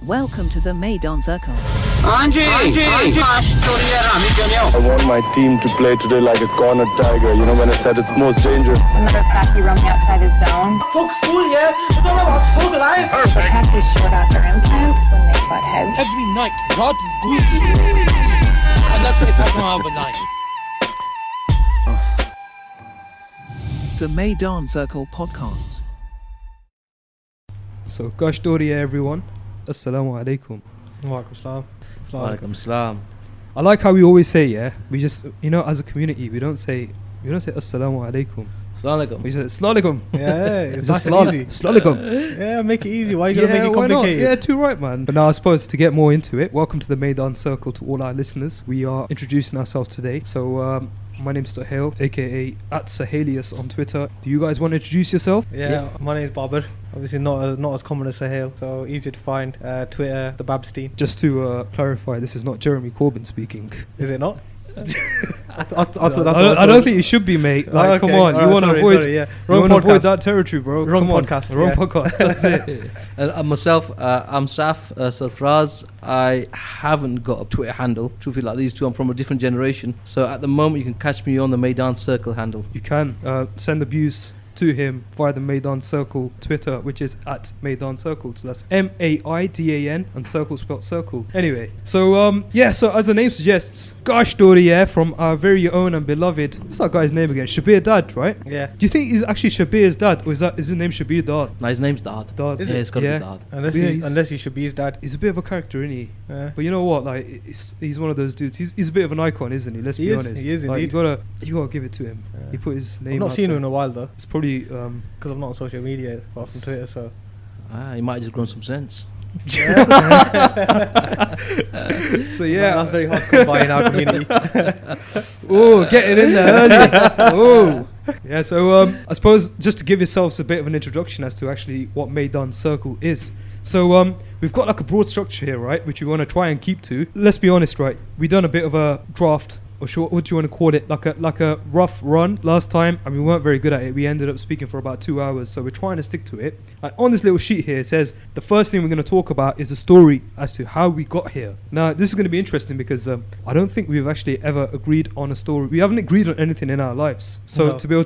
Welcome to the Maidan Circle. I want my team to play today like a cornered tiger, you know, when it's at its most dangerous. Another Paki roaming outside his zone. The Pakis short out their implants when they butt heads. Every night, God greasy. And that's if I come overnight. The Maidan Circle podcast. So, KEH everyone. Assalamu alaikum. Walaikum salam. I like how we always say, we just, as a community, we don't say assalamu alaikum. Assalamu We say assalamu alaikum. Yeah, it's nice and easy. Assalamu alaikum. Yeah, make it easy. Why are you going to make it why not? complicated? Yeah, too right, man. But now I suppose to get more into it, welcome to the Maidan Circle to all our listeners. We are introducing ourselves today. So, my name's Sahel, aka @Sahelius on Twitter. Do you guys want to introduce yourself? Yeah, my name's Babar. Obviously not as common as Sahel, so easier to find. Twitter, the Babstein. Just to clarify, this is not Jeremy Corbyn speaking. Is it not? I don't think you should be, mate. Like, come on, you want to avoid, you want to avoid that territory, bro. Wrong come podcast. On. Wrong podcast. That's it. And myself, I'm Saf Sarfraz. I haven't got a Twitter handle. Truthfully, like these two, I'm from a different generation. So at the moment, you can catch me on the Maidan Circle handle. You can send abuse to him via the Maidan Circle Twitter, which is @Maidan Circle. So that's MAIDAN and circle spelled circle. Anyway, so so as the name suggests, KEH from our very own and beloved, what's that guy's name again? Shabir Dad, right? Yeah. Do you think he's actually Shabir's dad, or is his name Shabir Dad? No, his name's Dad. Dad. Yeah, it's got to be Dad. Unless he should be his dad. He's a bit of a character, isn't he? Yeah. But you know what? Like, he's one of those dudes. He's a bit of an icon, isn't he? Let's be honest. He is like, indeed. You gotta give it to him. Yeah. He put his name. I've not out seen there. him in a while though. It's probably because I'm not on social media apart from Twitter, so. He might have just grown some sense. so yeah, that's very hard to come by in our community. Oh, get it in there early. Oh, yeah. So I suppose just to give yourselves a bit of an introduction as to actually what Maidan Circle is. So we've got like a broad structure here, right, which we want to try and keep to. Let's be honest, right? We done a bit of a draft. Or what do you want to call it? Like a rough run last time, and we weren't very good at it. We ended up speaking for about 2 hours, so we're trying to stick to it. And on this little sheet here, it says the first thing we're going to talk about is the story as to how we got here. Now, this is going to be interesting because I don't think we've actually ever agreed on a story. We haven't agreed on anything in our lives. So No. to be able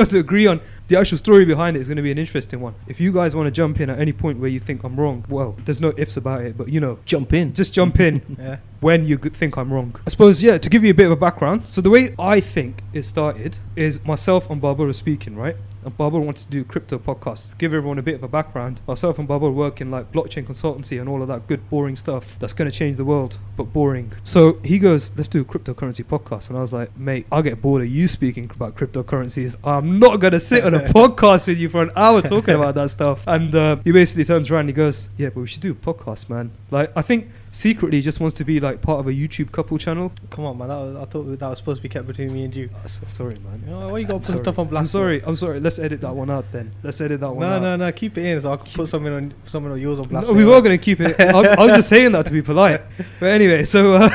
to agree on the actual story behind it is going to be an interesting one. If you guys want to jump in at any point where you think I'm wrong, well, there's no ifs about it, but Jump in. just jump in. Yeah. When you think I'm wrong. I suppose, to give you a bit of a background. So the way I think it started is myself and Barbara were speaking, right? And Barbara wanted to do crypto podcasts. To give everyone a bit of a background, myself and Barbara work in like blockchain consultancy and all of that good boring stuff that's going to change the world, but boring. So he goes, let's do a cryptocurrency podcast. And I was like, mate, I'll get bored of you speaking about cryptocurrencies. I'm not going to sit on a podcast with you for an hour talking about that stuff. And he basically turns around and he goes, yeah, but we should do a podcast, man. Like, I think secretly he just wants to be like part of a YouTube couple channel. Come on, man. I thought that was supposed to be kept between me and you. Sorry, man. Why you got to put stuff on blast? I'm sorry. Let's edit that one out then. Let's edit that one out. No. Keep it in so I can put something of yours on blast. No, we were going to keep it. I was just saying that to be polite. But anyway, so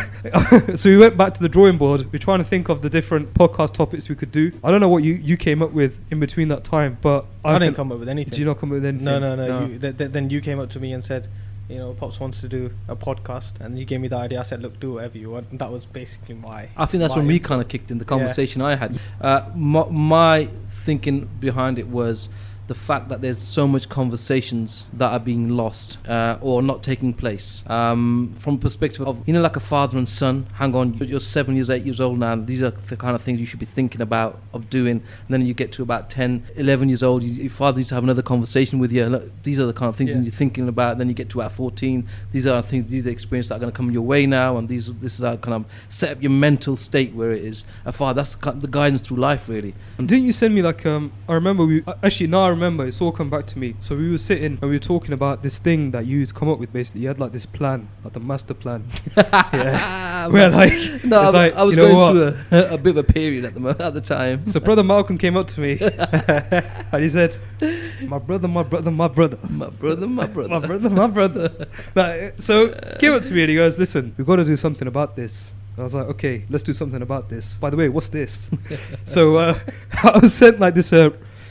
we went back to the drawing board. We're trying to think of the different podcast topics we could do. I don't know what you came up with in between that time, but I didn't come up with anything. Did you not come up with anything? No. Then you came up to me and said, Pops wants to do a podcast, and you gave me the idea. I said, look, do whatever you want. And that was basically I think that's when we kind of kicked in the conversation I had. My thinking behind it was the fact that there's so much conversations that are being lost or not taking place. From a perspective of, like a father and son, hang on, you're 7 years, 8 years old now, these are the kind of things you should be thinking about, of doing. And then you get to about 10, 11 years old, your father needs to have another conversation with you. Look, these are the kind of things you're thinking about. Then you get to about 14, these are the experiences that are going to come your way now, and this is how kind of set up your mental state where it is. A father, that's the guidance through life, really. And didn't you send me I remember I remember it's all come back to me. So we were sitting and we were talking about this thing that you'd come up with. Basically, you had like this plan, like the master plan. Yeah, where I was going through a bit of a period at the time. So brother Malcolm came up to me and he said, my brother. So came up to me and he goes, listen, we've got to do something about this. And I was like, okay, let's do something about this. By the way, what's this? So I was sent like this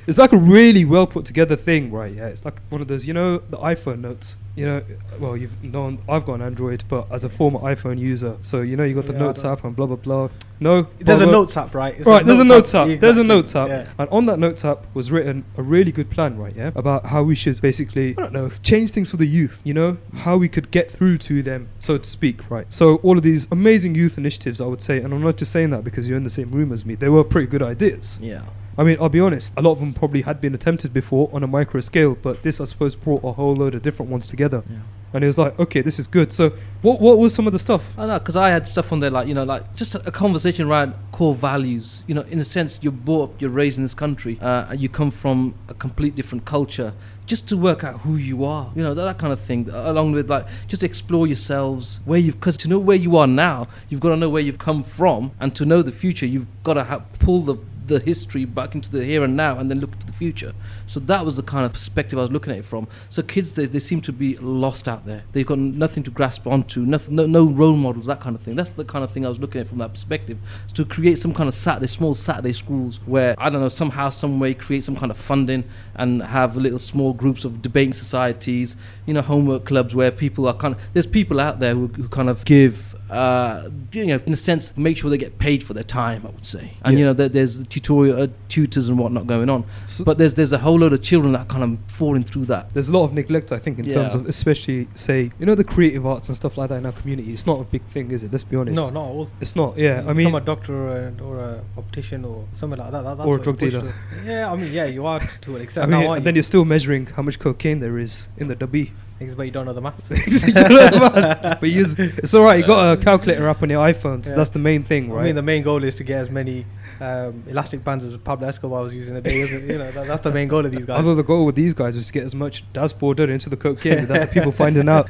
it's like a really well put together thing, right? Yeah, it's like one of those, you know, the iPhone notes. You know, well, you've known I've got an Android, but as a former iPhone user, so you know, you got the Yeah, Notes I app and blah blah blah. No, There's a blah, blah. Notes app, right? It's Right, there's a Notes app. There's a exactly, Notes app, yeah. and on that Notes app was written a really good plan, right? Yeah, about how we should basically, I don't know, change things for the youth. You know, how we could get through to them, so to speak, right? So all of these amazing youth initiatives, I would say, and I'm not just saying that because you're in the same room as me. They were pretty good ideas. Yeah. I mean, I'll be honest, a lot of them probably had been attempted before on a micro scale, but this, I suppose, brought a whole load of different ones together. Yeah. And it was like, okay, this is good. So what was some of the stuff? I know, because I had stuff on there like, you know, like just a conversation around core values. You know, in a sense, you're brought up, you're raised in this country, and you come from a complete different culture. Just to work out who you are, you know, that kind of thing. Along with like, just explore yourselves, because to know where you are now, you've got to know where you've come from, and to know the future, you've got to pull the history back into the here and now, and then look to the future. So that was the kind of perspective I was looking at it from. So kids, they seem to be lost out there. They've got nothing to grasp onto, no role models, that kind of thing. That's the kind of thing I was looking at from that perspective. So to create some kind of small Saturday schools where, I don't know, somehow, some way, create some kind of funding and have little small groups of debating societies, you know, homework clubs where people are there's people out there who kind of give, you know, in a sense, make sure they get paid for their time, I would say. And, you know, there's tutors and whatnot going on. But there's a whole load of children that kind of falling through that. There's a lot of neglect, I think, in terms of, especially, say, you know, the creative arts and stuff like that in our community. It's not a big thing, is it? Let's be honest. No, not all. It's not, yeah. I mean, from a doctor or a optician or something like that. That's or a what drug pushed dealer. Yeah, I mean, yeah, you are to an I extent. mean, now, aren't and then you? you're still measuring how much cocaine there is in the dubby. But you don't know the maths. But it's alright, you got a calculator app on your iPhone, so Yeah. that's the main thing, right? I mean, the main goal is to get as many elastic bands as Pablo Escobar was using a day, isn't it? You know, that's the main goal of these guys. Although the goal with these guys was to get as much dashboard done into the cocaine without the people finding out.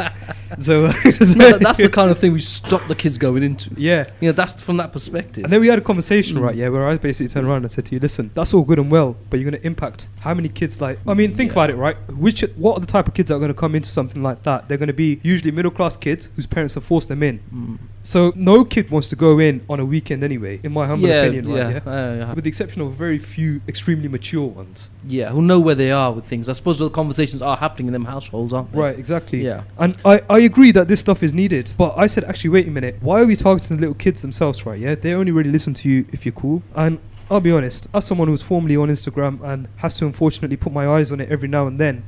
So That's the kind of thing we stop the kids going into. yeah. You know, that's from that perspective. And then we had a conversation, right, yeah, where I basically turned around and said to you, listen, that's all good and well, but you're going to impact how many kids, like, I mean, think about it, right? What are the type of kids that are going to come into something like that? They're going to be usually middle-class kids whose parents have forced them in. So no kid wants to go in on a weekend anyway, in my humble opinion, right? Yeah? With the exception of very few extremely mature ones. Yeah, who know where they are with things. I suppose the conversations are happening in them households, aren't they? Right, exactly. Yeah. And I agree that this stuff is needed, but I said, actually, wait a minute, why are we targeting the little kids themselves, right? Yeah, they only really listen to you if you're cool. And I'll be honest, as someone who's formerly on Instagram and has to unfortunately put my eyes on it every now and then,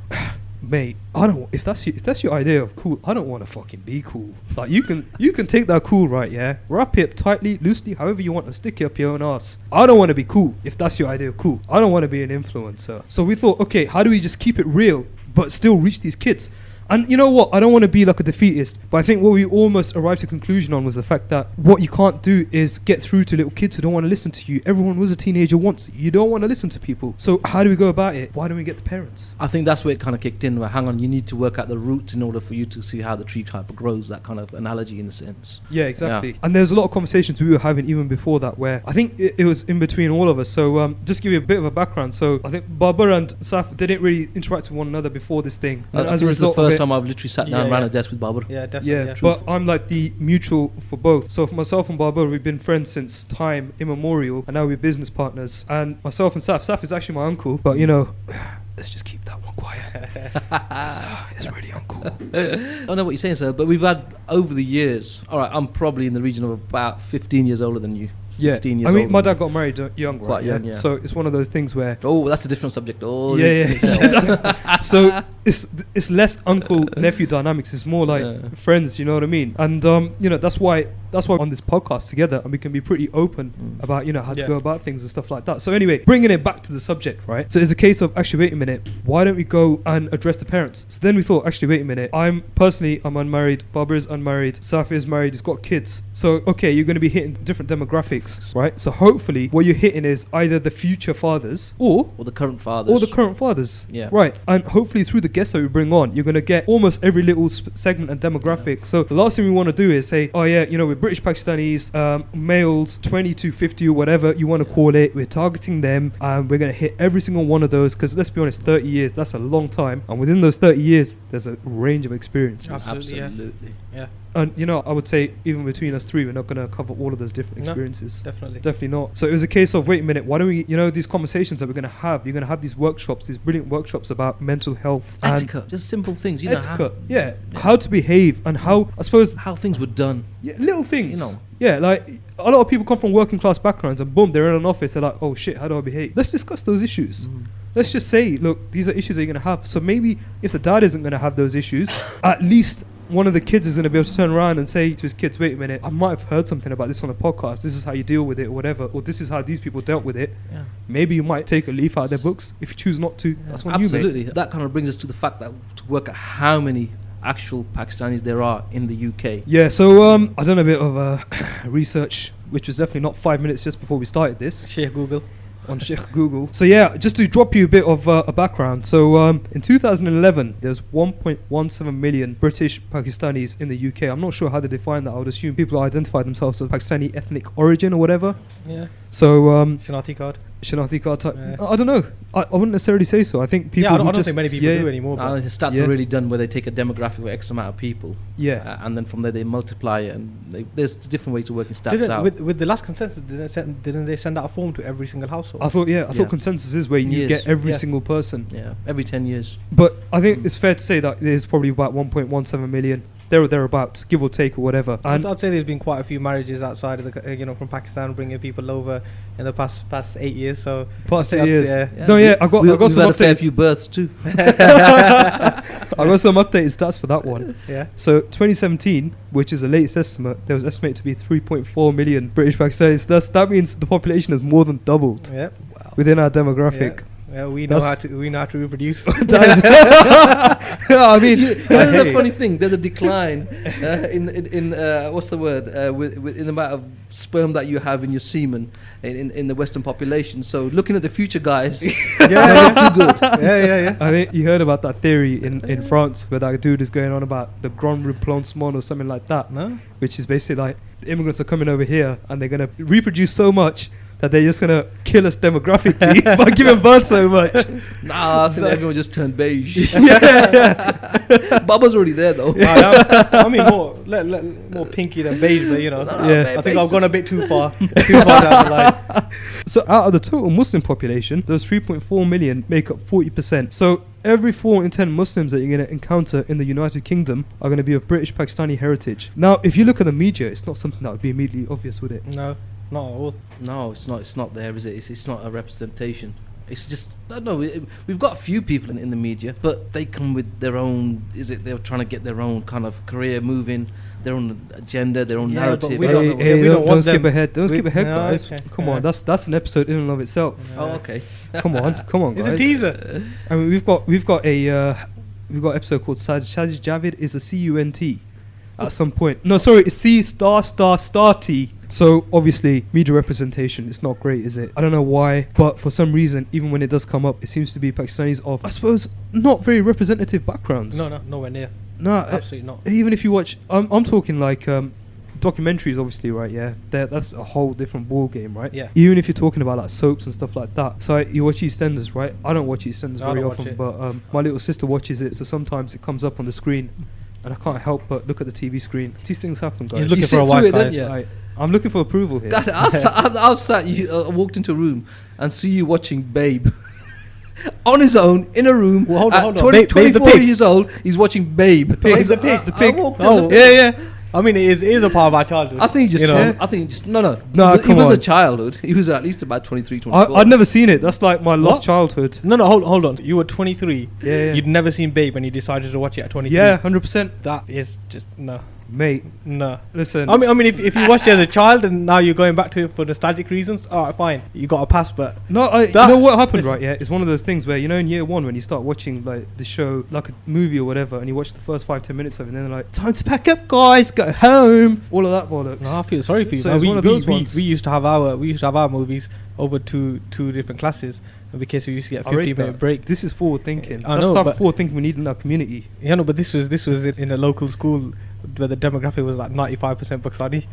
mate, I don't. If that's your idea of cool, I don't want to fucking be cool. Like you can take that cool, right? Yeah, wrap it up tightly, loosely, however you want to stick it up your own ass. I don't want to be cool. If that's your idea of cool, I don't want to be an influencer. So we thought, okay, how do we just keep it real but still reach these kids? And you know what? I don't want to be like a defeatist, but I think what we almost arrived to a conclusion on was the fact that what you can't do is get through to little kids who don't want to listen to you. Everyone was a teenager once. You don't want to listen to people. So how do we go about it? Why don't we get the parents? I think that's where it kind of kicked in. Where, hang on, you need to work out the roots in order for you to see how the tree type grows. That kind of analogy, in a sense. Yeah, exactly. And there's a lot of conversations we were having even before that, where I think it was in between all of us. So just give you a bit of a background. So I think Barbara and Saf, they didn't really interact with one another before this thing. And This is the first time I've literally sat down and ran a desk with Barbara. Yeah, definitely. Yeah, but I'm like the mutual for both. So for myself and Barbara, we've been friends since time immemorial, and now we're business partners. And myself and Saf is actually my uncle, but you know, let's just keep that one quiet. It's really uncool. I know what you're saying, sir, but we've had over the years. All right, I'm probably in the region of about 15 years older than you. 16 years I mean, older my than dad got married young, right? Quite young, yeah. So it's one of those things where Oh, that's a different subject. Oh, yeah. So it's less uncle nephew dynamics. It's more like friends. You know what I mean? And you know, that's why we're on this podcast together, and we can be pretty open about, you know, how to go about things and stuff like that. So anyway, bringing it back to the subject, right? So it's a case of, actually, wait a minute, why don't we go and address the parents? So then we thought, actually, wait a minute, I'm unmarried, Barbara is unmarried, Safi is married, he's got kids. So okay, you're going to be hitting different demographics, right? So hopefully what you're hitting is either the future fathers or the current fathers. Yeah. Right. And hopefully through the guests that we bring on, you're going to get almost every little segment and demographic. So the last thing we want to do is say, oh yeah, you know, we're with British Pakistanis, males 20 to 50 or whatever you want to call it. We're targeting them, and we're going to hit every single one of those, because let's be honest, 30 years, that's a long time, and within those 30 years there's a range of experiences. Absolutely. Yeah. And I would say even between us three, we're not going to cover all of those different experiences. Definitely not. So it was a case of, wait a minute, why don't we, these conversations that we're going to have, you're going to have these workshops, these brilliant workshops about mental health, etiquette, just simple things, etiquette, how to behave, and how, I suppose, how things were done, little things, like a lot of people come from working class backgrounds, and boom, they're in an office, they're like, oh shit, how do I behave? Let's discuss those issues. Let's just say, look, these are issues that you're going to have. So maybe if the dad isn't going to have those issues, at least one of the kids is going to be able to turn around and say to his kids, wait a minute, I might have heard something about this on a podcast. This is how you deal with it, or whatever. Or this is how these people dealt with it. Yeah. Maybe you might take a leaf out of their books. If you choose not to, that's on you, mate. Absolutely. That kind of brings us to the fact that to work out how many actual Pakistanis there are in the UK. Yeah, so I done a bit of research, which was definitely not 5 minutes just before we started this. Sheikh Google. On Sheikh Google. So yeah, just to drop you a bit of a background. So in 2011, there's 1.17 million British Pakistanis in the UK. I'm not sure how they define that. I would assume people identify themselves as Pakistani ethnic origin or whatever. Yeah. So Shanati card type. I don't know. I wouldn't necessarily say so. I think people. I don't think many people do anymore. The stats are really done where they take a demographic of X amount of people. Yeah. And then from there they multiply it, and there's different ways of working stats out. With the last consensus, didn't they send out a form to every single household? I thought consensus is where you get every single person. Yeah, every 10 years. But I think it's fair to say that there's probably about 1.17 million. Thereabouts, give or take, or whatever. And I'd say there's been quite a few marriages outside of the, from Pakistan, bringing people over in the past 8 years. So past 8 years. Yeah. No, I got some had a fair few births too. I got some updated stats for that one. Yeah. So 2017, which is the latest estimate, there was estimated to be 3.4 million British Pakistanis. That means the population has more than doubled. Yeah. Within our demographic. Yeah, we know how to reproduce. I mean, This is the funny thing. There's a decline in what's the word? In the amount of sperm that you have in your semen in the Western population. So looking at the future, guys, not too good. Yeah. I think you heard about that theory in France where that dude is going on about the grand remplacement or something like that. No. Which is basically like the immigrants are coming over here and they're gonna reproduce so much that they're just gonna kill us demographically by giving birth so much. Nah, I think everyone just turned beige. Yeah. Baba's already there though. I mean more pinky than beige, but I think I've gone a bit too far down the line. So out of the total Muslim population, those 3.4 million make up 40%. So every 4 in 10 Muslims that you're going to encounter in the United Kingdom are going to be of British Pakistani heritage. Now, if you look at the media, it's not something that would be immediately obvious, would it? No, not at all. No, it's not. It's not there, is it? It's not a representation. It's just, I don't know. We've got a few people in the media, but they come with their own. They're trying to get their own kind of career moving, their own agenda, their own narrative. But we don't skip ahead. Don't skip ahead, no, guys. okay. Come on, that's an episode in and of itself. Oh, okay. Come on, guys. It's a teaser. I mean, we've got an episode called Shazzy Javid is a CUNT at some point. No, sorry, it's C*****T. So obviously media representation is not great, is it? I don't know why, but for some reason, even when it does come up, it seems to be Pakistanis of, I suppose, not very representative backgrounds. No, nowhere near. No, absolutely not. Even if you watch, I'm talking like documentaries, obviously, right? Yeah, that's a whole different ball game, right? Yeah. Even if you're talking about like soaps and stuff like that. So you watch EastEnders, right? I don't watch EastEnders very often, but my little sister watches it, so sometimes it comes up on the screen, and I can't help but look at the TV screen. These things happen, guys. He's looking for a wife, guys. I'm looking for approval here. God, I've sat you walked into a room and see you watching Babe. On his own, in a room, well, hold on. 24 years old, he's watching Babe. The pig. The pig. Yeah. I mean, it is a part of our childhood. I think he just, no. He was a childhood. He was at least about 23, 24. I'd never seen it. That's like my lost childhood. No, hold on. You were 23. Yeah. You'd never seen Babe and you decided to watch it at 23. Yeah, 100%. That is just, no. Mate, no. Listen. I mean, if you watched it as a child and now you're going back to it for nostalgic reasons, alright, fine. You got a pass, but no, you know what happened, right? Yeah, it's one of those things where, in year one when you start watching like the show, like a movie or whatever, and you watch the first 5-10 minutes of it, and then they're like, time to pack up, guys, go home. All of that bollocks. No, I feel sorry for you. So it's one of those ones. We used to have our movies over two different classes. Because we used to get a 15-minute break. This is forward thinking. I That's know, the type but of forward thinking we need in our community. Yeah, no, but this was in a local school where the demographic was like 95% Pakistani.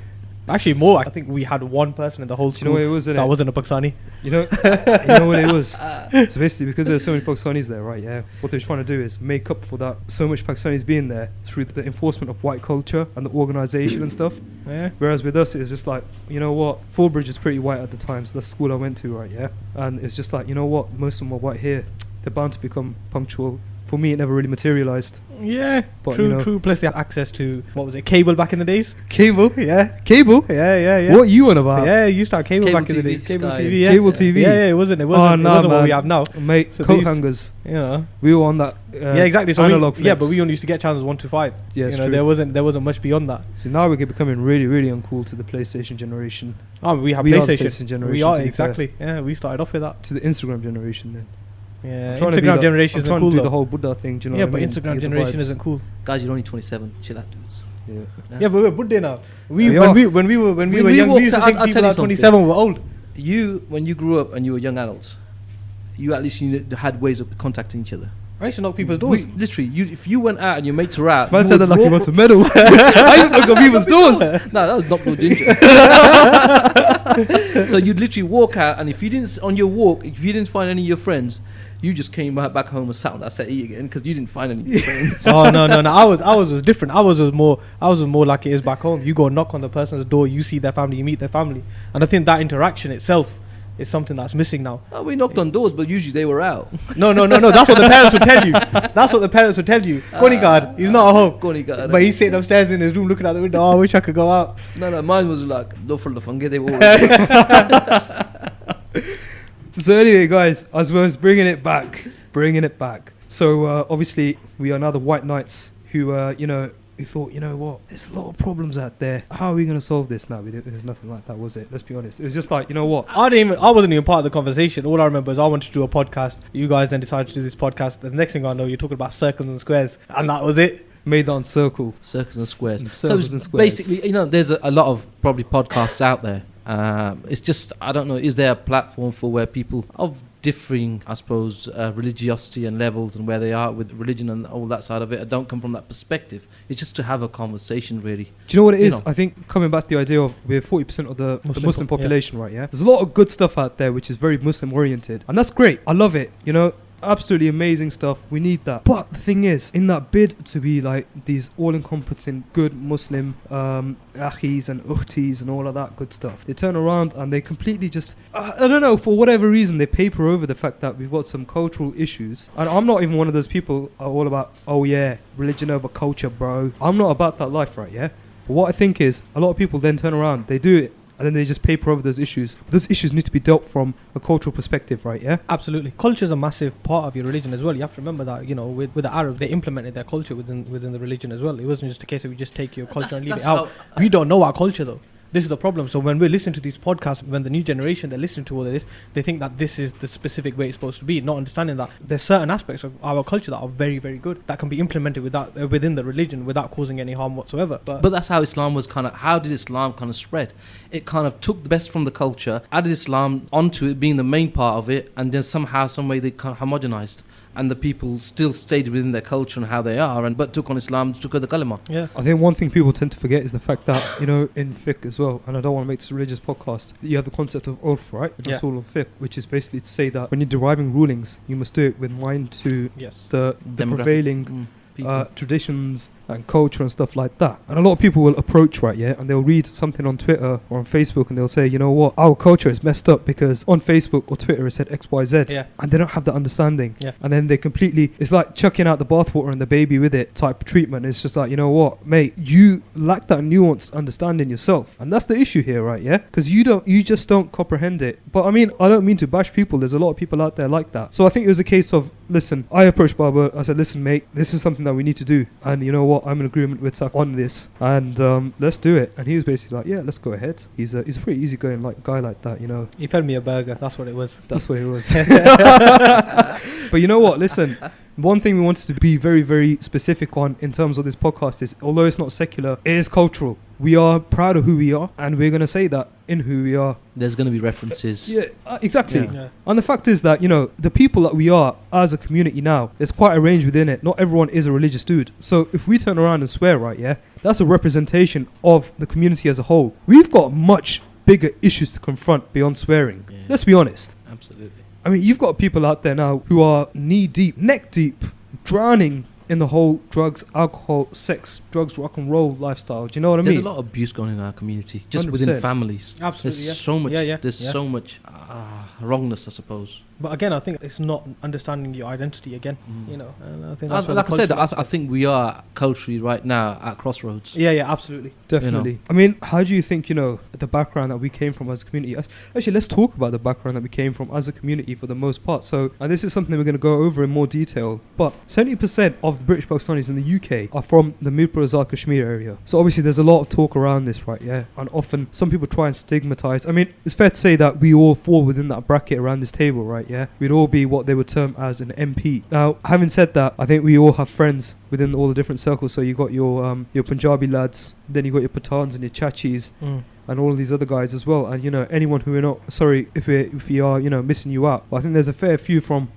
Actually, more. I think we had one person in the whole Do you know school what it was, innit? that wasn't a Pakistani. You know what it was? So basically, because there's so many Pakistanis there, right? Yeah. What they're trying to do is make up for that so much Pakistanis being there through the enforcement of white culture and the organisation and stuff. Yeah. Whereas with us, it's just like, you know what? Fallbridge is pretty white at the time, so that's the school I went to, right? Yeah. And it's just like, you know what? Most of them are white here. They're bound to become punctual. For me, it never really materialised. Yeah, But, true, you know- true. Plus, they had access to, what was it, cable back in the days? Cable? Yeah. Cable? Yeah. What you on about? Yeah, you used to have cable Cable back in the TV, days. Cable Sky. TV, yeah. Cable TV? Yeah, it wasn't Oh, it wasn't what man. we have now. Mate, So coat these- hangers. You know. We were on that Yeah, exactly. So analog yeah, flex. but we only used to get channels 1 to 5. Yeah, you it's know, true. there wasn't much beyond that. So now we're becoming really, really uncool to the PlayStation generation. Oh, we have We are the PlayStation. PlayStation generation, We are, to be fair. exactly. Yeah, we started off with that. To the Instagram generation then. Yeah, I'm trying to be Instagram like- generation I'm isn't trying cool to do though. the whole Buddha thing, do you know Yeah, what but I mean? Instagram Get the generation vibes. isn't cool. Guys, you're only 27. Chill out, dudes. Yeah. Yeah, but we're Buddha now. We When are. we were When young, we we walked used to out- think I'll people tell you at something. 27 were old. You, when you grew up and you were young adults, you at least had ways of contacting each other. I used to knock people's doors. Literally, if you went out and your mates were out, Man you said would that like he walk- wants a medal. I used to knock on people's doors. No, that was knock no ginger. So you'd literally walk out, and if you didn't if you didn't find any of your friends, you just came back home and sat on that settee again because you didn't find any of your friends. Oh no. I was different. I was more like it is back home. You go knock on the person's door, you see their family, you meet their family, and I think that interaction itself is something that's missing now. Oh, we knocked on doors, but usually they were out. No. That's what the parents would tell you. That's what the parents would tell you. Konigard, he's not at home. Konigard. But he's sitting upstairs in his room looking out the window. Oh, I wish I could go out. No, mine was like, no for the fungi, they were. So anyway, guys, I was bringing it back. So obviously, we are now the white knights who, we thought, you know what, there's a lot of problems out there. How are we going to solve this now? There's nothing like that, was it? Let's be honest. It was just like, you know what? I wasn't even part of the conversation. All I remember is I wanted to do a podcast. You guys then decided to do this podcast. The next thing I know, you're talking about circles and squares, and that was it. Maidan circle. Circles and squares. Circles So and squares. basically, there's a lot of probably podcasts out there. It's just, I don't know, is there a platform for where people of differing, I suppose, religiosity and levels and where they are with religion and all that side of it, I don't come from that perspective. It's just to have a conversation, really. Do you know what it You is? know. I think coming back to the idea of we're 40% of the Muslim yeah. population, right? Yeah. There's a lot of good stuff out there which is very Muslim oriented, and that's great. I love it. Absolutely amazing stuff. We need that. But the thing is, in that bid to be like these all-encompassing good Muslim akhis and ukhtis and all of that good stuff, they turn around and they completely just, I don't know, for whatever reason, they paper over the fact that we've got some cultural issues. And I'm not even one of those people are all about, oh yeah, religion over culture, bro. I'm not about that life, right? Yeah. But what I think is, a lot of people then turn around, they do it, and then they just paper over those issues. Those issues need to be dealt from a cultural perspective, right? Yeah. Absolutely. Culture is a massive part of your religion as well. You have to remember that, with the Arabs, they implemented their culture within the religion as well. It wasn't just a case of you just take your culture and leave it out. We don't know our culture though. This is the problem. So when we're listening to these podcasts, when the new generation, they're listening to all of this, they think that this is the specific way it's supposed to be, not understanding that there's certain aspects of our culture that are very, very good, that can be implemented within the religion without causing any harm whatsoever. But that's how Islam was how did Islam kind of spread? It kind of took the best from the culture, added Islam onto it being the main part of it, and then somehow, some way they kind of homogenized. And the people still stayed within their culture and how they are, but took on Islam, took on the kalima. Yeah. I think one thing people tend to forget is the fact that, in fiqh as well, and I don't want to make this a religious podcast, you have the concept of urf, right? Yeah. Usul al-fiqh, which is basically to say that when you're deriving rulings, you must do it with mind to Yes. the Demographic. prevailing People. traditions and culture and stuff like that. And a lot of people will approach, right, yeah, and they'll read something on Twitter or on Facebook and they'll say, you know what, our culture is messed up because on Facebook or Twitter it said XYZ. Yeah. And they don't have the understanding. Yeah. And then they completely, it's like chucking out the bathwater and the baby with it type treatment. It's just like, you know what, mate, you lack that nuanced understanding yourself. And that's the issue here, right, yeah? Because you just don't comprehend it. But I mean, I don't mean to bash people. There's a lot of people out there like that. So I think it was a case of, listen, I approached Baba, I said, listen, mate, this is something that we need to do. And you know what, I'm in agreement with Saf on this. And let's do it. And he was basically like, yeah, let's go ahead. He's a pretty easygoing guy like that, you know. He fed me a burger. That's what it was. That's what it was. But you know what? Listen, one thing we wanted to be very, very specific on in terms of this podcast is, although it's not secular, it is cultural. We are proud of who we are, and we're going to say that in who we are. There's going to be references. Yeah, exactly. Yeah. And the fact is that, the people that we are as a community now, there's quite a range within it. Not everyone is a religious dude. So if we turn around and swear, right, yeah, that's a representation of the community as a whole. We've got much bigger issues to confront beyond swearing. Yeah. Let's be honest. Absolutely. I mean, you've got people out there now who are knee deep, neck deep, drowning in the whole drugs, alcohol, sex, drugs, rock and roll lifestyle. Do you know what I mean? There's a lot of abuse going on in our community, just 100%. within families. Absolutely, There's yeah. so much. Yeah. There's so much wrongness, I suppose. But again, I think it's not understanding your identity again, Mm. and I think that's where Like the I said, culture- I think we are culturally right now at crossroads. yeah, absolutely. Definitely. I mean, how do you think, the background that we came from as a community? Actually, let's talk about the background that we came from as a community for the most part. So, and this is something we're going to go over in more detail, but 70% of the British Pakistanis in the UK are from the Mirpur Azad Kashmir area. So obviously there's a lot of talk around this, right? Yeah. And often some people try and stigmatize. I mean, it's fair to say that we all fall within that bracket around this table, right? Yeah. We'd all be what they would term as an MP. Now, having said that, I think we all have friends within all the different circles. So you got your Punjabi lads, then you got your Pathans and your Chachis, and all of these other guys as well. And anyone who we're not sorry if we are missing you out. But I think there's a fair few from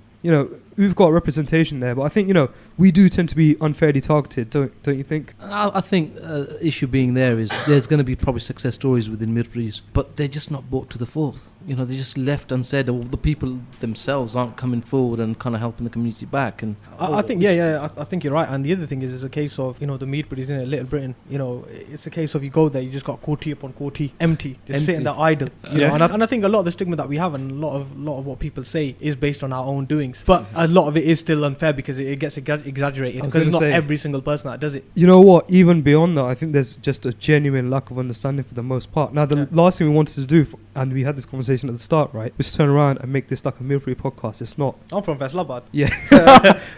we've got representation there. But I think we do tend to be unfairly targeted, don't you think? I think issue being there is there's going to be probably success stories within Mirpurs, but they're just not brought to the forth. They're just left unsaid, or the people themselves aren't coming forward and kind of helping the community back. And I think I think you're right. And the other thing is, it's a case of the Mirpur is in Little Britain. It's a case of you go there, you just got courtier upon courtier, empty, just sitting there idle. And I think a lot of the stigma that we have, and a lot of what people say, is based on our own doings. But a lot of it is still unfair because it gets exaggerated, because it's not every single person that does it. You know what? Even beyond that, I think there's just a genuine lack of understanding for the most part. Now, the last thing we wanted to do, and we had this conversation at the start, right, was turn around and make this like a Mirpuri podcast. It's not. I'm from Faisalabad. Yeah.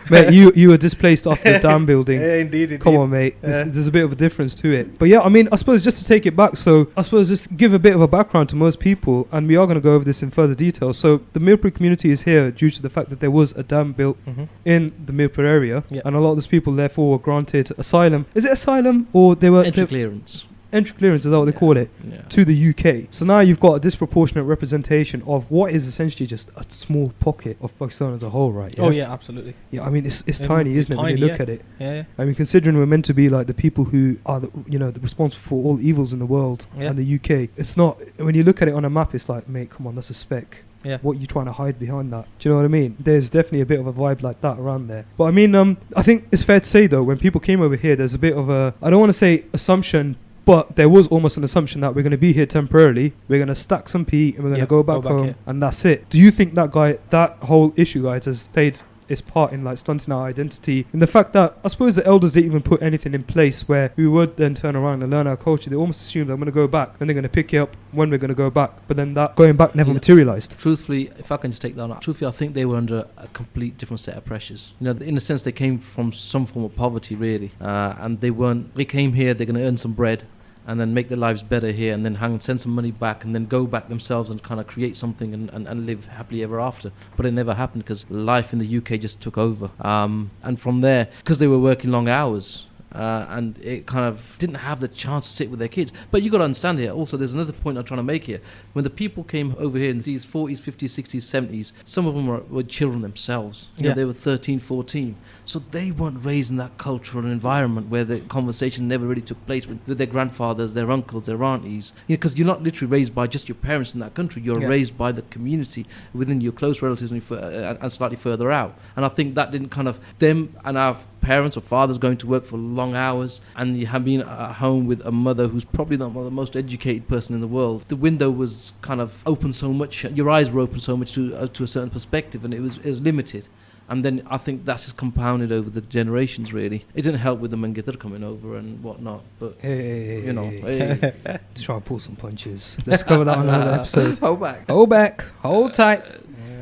Mate, you were displaced after the dam building. Yeah, indeed. Come on, mate. There's a bit of a difference to it. But yeah, I mean, I suppose just to take it back, so I suppose just give a bit of a background to most people, and we are going to go over this in further detail. So the Mirpuri community is here due to the fact that there was a dam built in the Mirpur area, and a lot of those people therefore were granted asylum. Is it asylum, or they were entry clearance? Entry clearance, is that what they call it? Yeah. To the UK. So now you've got a disproportionate representation of what is essentially just a small pocket of Pakistan as a whole, right? Oh yeah, absolutely. Yeah, I mean it's tiny, isn't it? When you look at it. Yeah. I mean, considering we're meant to be like the people who are the responsible for all evils in the world and the UK, it's not. When you look at it on a map, it's like, mate, come on, that's a speck. Yeah. What are you trying to hide behind that? Do you know what I mean? There's definitely a bit of a vibe like that around there. But I mean, I think it's fair to say though, when people came over here, there's a bit of a, I don't want to say assumption, but there was almost an assumption that we're going to be here temporarily, we're going to stack some peat and we're going to go back home, and that's it. Do you think that whole issue, guys, has played its part in like stunting our identity, in the fact that I suppose the elders didn't even put anything in place where we would then turn around and learn our culture? They almost assumed I'm going to go back and they're going to pick it up when we're going to go back, but then that going back never materialized. Truthfully, if I can just take that on, truthfully I think they were under a complete different set of pressures. In a sense they came from some form of poverty really, and they came here, they're going to earn some bread and then make their lives better here, and then send some money back, and then go back themselves and kind of create something and live happily ever after. But it never happened because life in the UK just took over. And from there, because they were working long hours, and it kind of didn't have the chance to sit with their kids. But you got to understand here, also there's another point I'm trying to make here. When the people came over here in these 40s, 50s, 60s, 70s, some of them were children themselves. They were 13, 14. So they weren't raised in that cultural environment where the conversation never really took place with their grandfathers, their uncles, their aunties. Because you're not literally raised by just your parents in that country. You're raised by the community within your close relatives and slightly further out. And I think that didn't kind of, them and our parents or fathers going to work for long hours, and you have been at home with a mother who's probably not the most educated person in the world. The window was kind of open so much, your eyes were open so much to a certain perspective, and it was limited. And then I think that's just compounded over the generations, really. It didn't help with the Mangitar coming over and whatnot, but, hey. Hey. Try and pull some punches. Let's cover that on another episode. Hold back. Hold tight.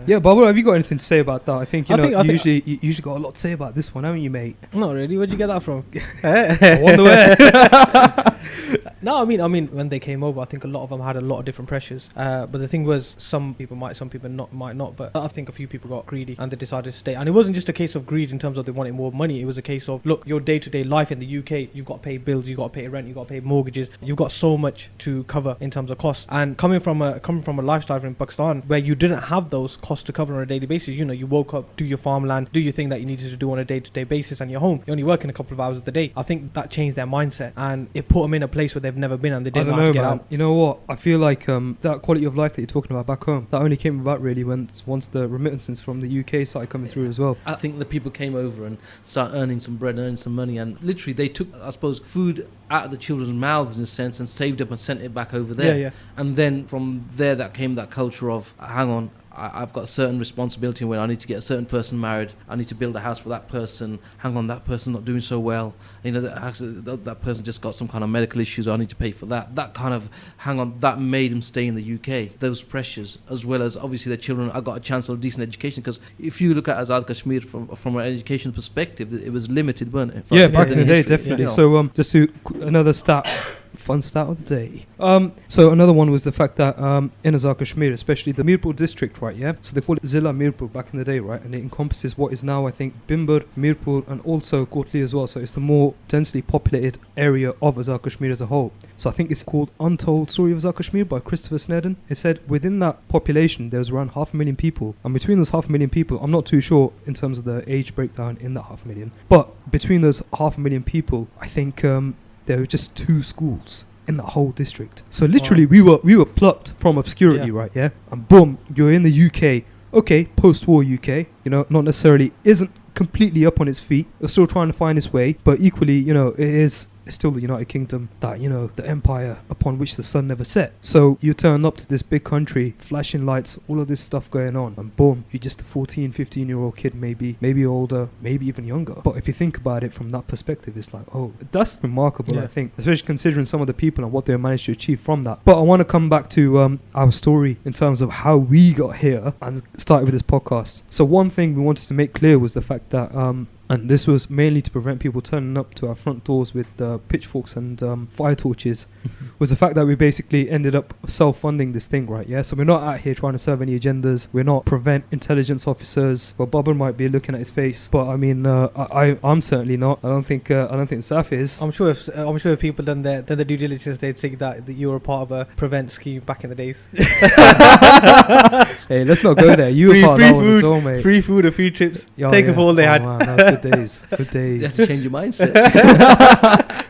Yeah, Barbara, have you got anything to say about that? I think you usually got a lot to say about this one, haven't you, mate? Not really. Where'd you get that from? I wonder where. No, No, I mean, when they came over, I think a lot of them had a lot of different pressures. But the thing was, some people might not. But I think a few people got greedy and they decided to stay. And it wasn't just a case of greed in terms of they wanted more money. It was a case of, look, your day-to-day life in the UK, you've got to pay bills, you've got to pay rent, you've got to pay mortgages, you've got so much to cover in terms of costs. And coming from a lifestyle in Pakistan where you didn't have those costs to cover on a daily basis, you know, you woke up, do your farmland, do your thing that you needed to do on a day-to-day basis, and you're home. You're only working a couple of hours of the day. I think that changed their mindset and it put them in a place where they've never been and they didn't know how to get out. You know what? I feel like that quality of life that you're talking about back home, that only came about really once the remittances from the UK started coming through as well. I think the people came over and started earning some bread, earning some money, and literally they took, I suppose, food out of the children's mouths in a sense and saved up and sent it back over there. Yeah. And then from there that came that culture of, hang on, I've got a certain responsibility when I need to get a certain person married. I need to build a house for that person. Hang on, that person's not doing so well. You know, that person just got some kind of medical issues. I need to pay for that. That kind of, hang on, that made them stay in the UK. Those pressures, as well as obviously their children, I got a chance of a decent education. Because if you look at Azad Kashmir from an education perspective, it was limited, weren't it? Yeah, back in the day, definitely. Yeah. So just to another fun stat of the day. So another one was the fact that in Azad Kashmir, especially the Mirpur district, right, yeah? So they call it Zilla Mirpur back in the day, right? And it encompasses what is now, I think, Bimber, Mirpur, and also Kotli as well. So it's the more densely populated area of Azad Kashmir as a whole. So I think it's called Untold Story of Azad Kashmir by Christopher Snedden. It said within that population, there was around 500,000 people. And between those 500,000 people, I'm not too sure in terms of the age breakdown in that 500,000. But between those 500,000 people, I think there were just 2 schools in the whole district. So literally we were plucked from obscurity, right, yeah? And boom, you're in the UK. Okay, post-war UK, you know, not necessarily isn't completely up on its feet. It's still trying to find its way, but equally, you know, it's still the United Kingdom, that, you know, the empire upon which the sun never set. So you turn up to this big country, flashing lights, all of this stuff going on, and boom, you're just a 14, 15-year-old kid, maybe older, maybe even younger. But if you think about it from that perspective, it's like, oh, that's remarkable, I think, especially considering some of the people and what they managed to achieve from that. But I want to come back to our story in terms of how we got here and started with this podcast. So one thing we wanted to make clear was the fact that and this was mainly to prevent people turning up to our front doors with pitchforks and fire torches, was the fact that we basically ended up self-funding this thing, right? Yeah, so we're not out here trying to serve any agendas. We're not prevent intelligence officers. Well, Bubba might be looking at his face, but I mean, I'm certainly not. I don't think Saf is. I'm sure if people done their due diligence, they'd think that you were a part of a prevent scheme back in the days. Hey, let's not go there. You were part of that one as well, mate. Free food and free trips. Take off all they had. Man, that was good days. Good You have days. to change your mindset.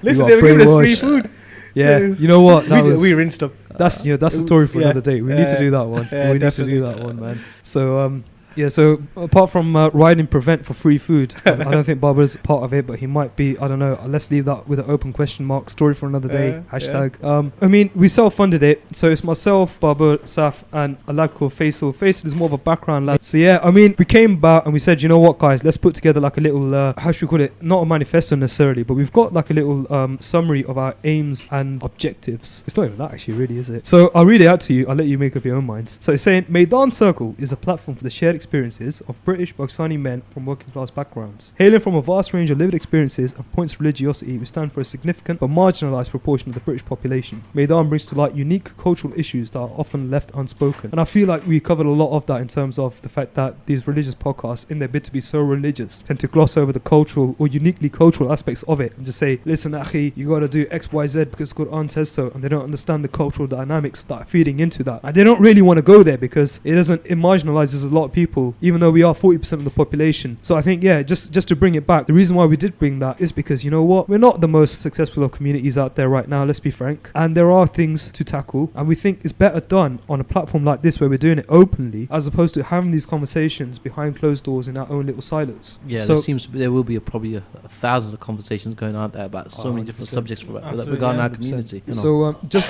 Listen, they were giving us free food. Yeah, Yes. you know what? We rinsed them. That's a story for Yeah. another day. We need to do that one. Yeah, We need to do that one, man. So so apart from riding prevent for free food, I don't think Barbara's part of it, but he might be. I don't know. Let's leave that with an open question mark. Story for another day. Hashtag. I mean, we self-funded it, so it's myself, Barbara, Saf, and a lad called Faisal. Faisal is more of a background lad. So yeah, I mean, we came about and we said, you know what, guys, let's put together like a little, how should we call it? Not a manifesto necessarily, but we've got like a little summary of our aims and objectives. It's not even that actually, really, is it? So I'll read it out to you. I'll let you make up your own minds. So it's saying, Maidan Circle is a platform for the shared experiences of British Pakistani men from working class backgrounds. Hailing from a vast range of lived experiences and points of religiosity, we stand for a significant but marginalised proportion of the British population. Maidan brings to light unique cultural issues that are often left unspoken. And I feel like we covered a lot of that in terms of the fact that these religious podcasts, in their bid to be so religious, tend to gloss over the cultural or uniquely cultural aspects of it and just say, listen, Akhi, you got to do X, Y, Z because Quran says so, and they don't understand the cultural dynamics that are feeding into that. And they don't really want to go there because it marginalises a lot of people, even though we are 40% of the population. So I think, yeah, just to bring it back, the reason why we did bring that is because, you know what, we're not the most successful of communities out there right now, let's be frank, and there are things to tackle, and we think it's better done on a platform like this where we're doing it openly as opposed to having these conversations behind closed doors in our own little silos. Yeah, so there will be probably thousands of conversations going on there about so many different subjects regarding our community. You know. So just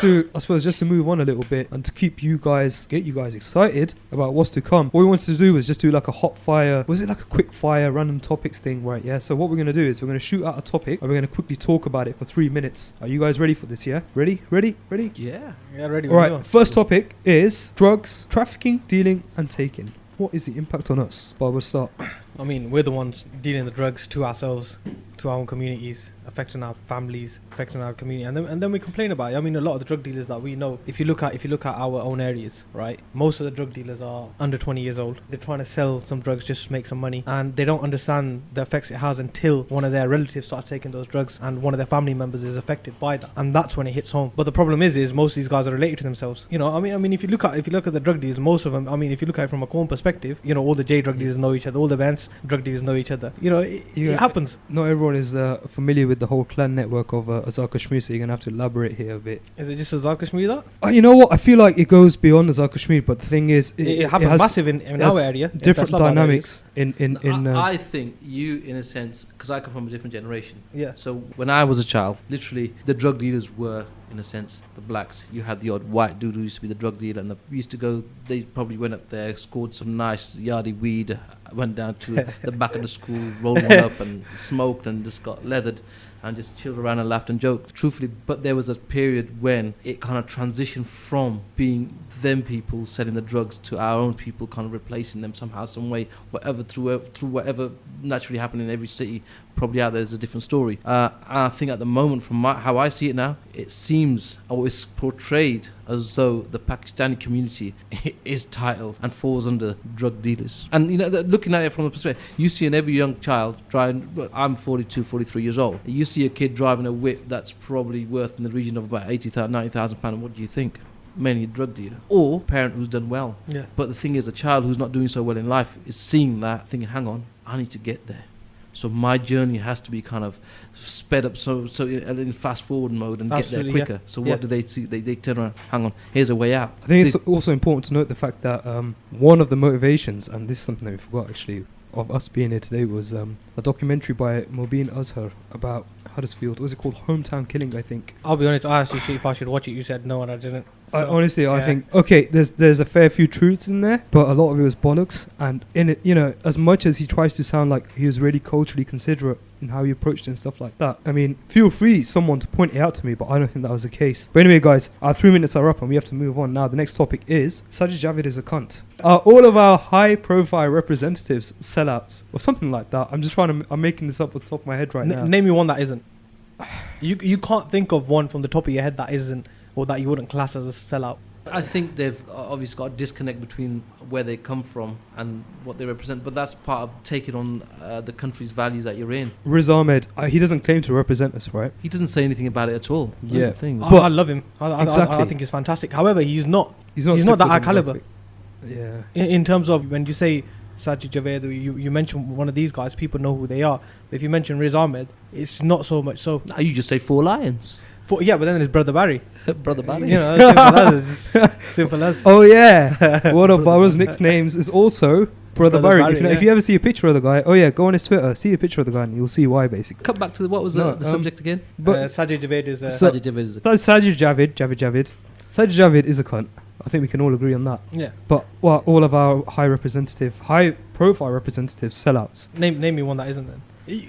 to move on a little bit and to get you guys excited about what's to come, what we wanted to do was just do like a hot fire, was it like a quick fire random topics thing, right? Yeah, so what we're going to do is we're going to shoot out a topic and we're going to quickly talk about it for 3 minutes. Are you guys ready for this? Yeah, ready? Yeah. Ready. All right, first topic is drugs, trafficking, dealing and taking. What is the impact on us? Barbara, start. I mean, we're the ones dealing the drugs to ourselves, to our own communities, affecting our families, affecting our community, and then we complain about it. I mean, a lot of the drug dealers that we know, if you look at our own areas, right, most of the drug dealers are under 20 years old. They're trying to sell some drugs just to make some money, and they don't understand the effects it has until one of their relatives starts taking those drugs and one of their family members is affected by that, and that's when it hits home. But the problem is most of these guys are related to themselves. You know, I mean, if you look at the drug dealers, most of them, I mean, if you look at it from a corn perspective, you know, all the J drug dealers know each other, all the Vance drug dealers know each other. You know, it happens. Not everyone is familiar with the whole clan network of Azar Kashmir, so you're going to have to elaborate here a bit. Is it just Azar Kashmir that? You know what? I feel like it goes beyond Azar Kashmir, but the thing is, it happens massive in our area. Different dynamics in I think you, in a sense, because I come from a different generation. Yeah. So when I was a child, literally, the drug dealers were, in a sense, the blacks. You had the odd white dude who used to be the drug dealer, and used to go, they probably went up there, scored some nice yardie weed, went down to the back of the school, rolled one up and smoked and just got leathered and just chilled around and laughed and joked, truthfully. But there was a period when it kind of transitioned from being them people selling the drugs to our own people kind of replacing them somehow, some way, whatever, through whatever naturally happened in every city. Probably out there's a different story. And I think at the moment, from how I see it now, it seems, or it's portrayed as though the Pakistani community is titled and falls under drug dealers. And you know, looking at it from the perspective, you see in every young child driving, I'm 42, 43 years old, you see a kid driving a whip that's probably worth in the region of about 80,000, 90,000 pounds. What do you think? Mainly a drug dealer or parent who's done well. Yeah. But the thing is, a child who's not doing so well in life is seeing that, thinking, hang on, I need to get there. So my journey has to be kind of sped up, so in fast forward mode and Absolutely, get there quicker. yeah. So what do they see? They turn around, hang on, here's a way out. I think it's also important to note the fact that one of the motivations, and this is something that we forgot actually, of us being here today, was a documentary by Mobeen Azhar about Huddersfield. What was it called? Hometown Killing, I think. I'll be honest, I asked you if I should watch it. You said no, and I didn't. Honestly, I think, okay, there's a fair few truths in there, but a lot of it was bollocks. And in it, you know, as much as he tries to sound like he was really culturally considerate in how he approached it and stuff like that, I mean, feel free someone to point it out to me, but I don't think that was the case. But anyway, guys, our 3 minutes are up and we have to move on now. The next topic is Sajid Javid is a cunt. All of our high-profile representatives sellouts or something like that. I'm making this up off the top of my head right now. Name me one that isn't. You can't think of one from the top of your head that isn't, or that you wouldn't class as a sellout. I think they've obviously got a disconnect between where they come from and what they represent, but that's part of taking on the country's values that you're in. Riz Ahmed, he doesn't claim to represent us, right? He doesn't say anything about it at all. That's Yeah. the thing. But I love him. I think he's fantastic. However, he's not that typical our caliber. demographic. Yeah. In terms of when you say Sajid Javid, you mention one of these guys, people know who they are. But if you mention Riz Ahmed, it's not so much so. No, you just say Four Lions. Yeah, but then there's Brother Barry. Brother Barry. You know, simple as. Simple as. Oh yeah, one of Barrow's nicknames is also Brother Barry. If you ever see a picture of the guy, go on his Twitter, see a picture of the guy, and you'll see why basically. Come back to what was the subject again? But Sajid Javid is. Sajid Javid is a Sajid Javid. Sajid Javid is a cunt. I think we can all agree on that. Yeah. But all of our high-profile representatives sellouts. Name me one that isn't then.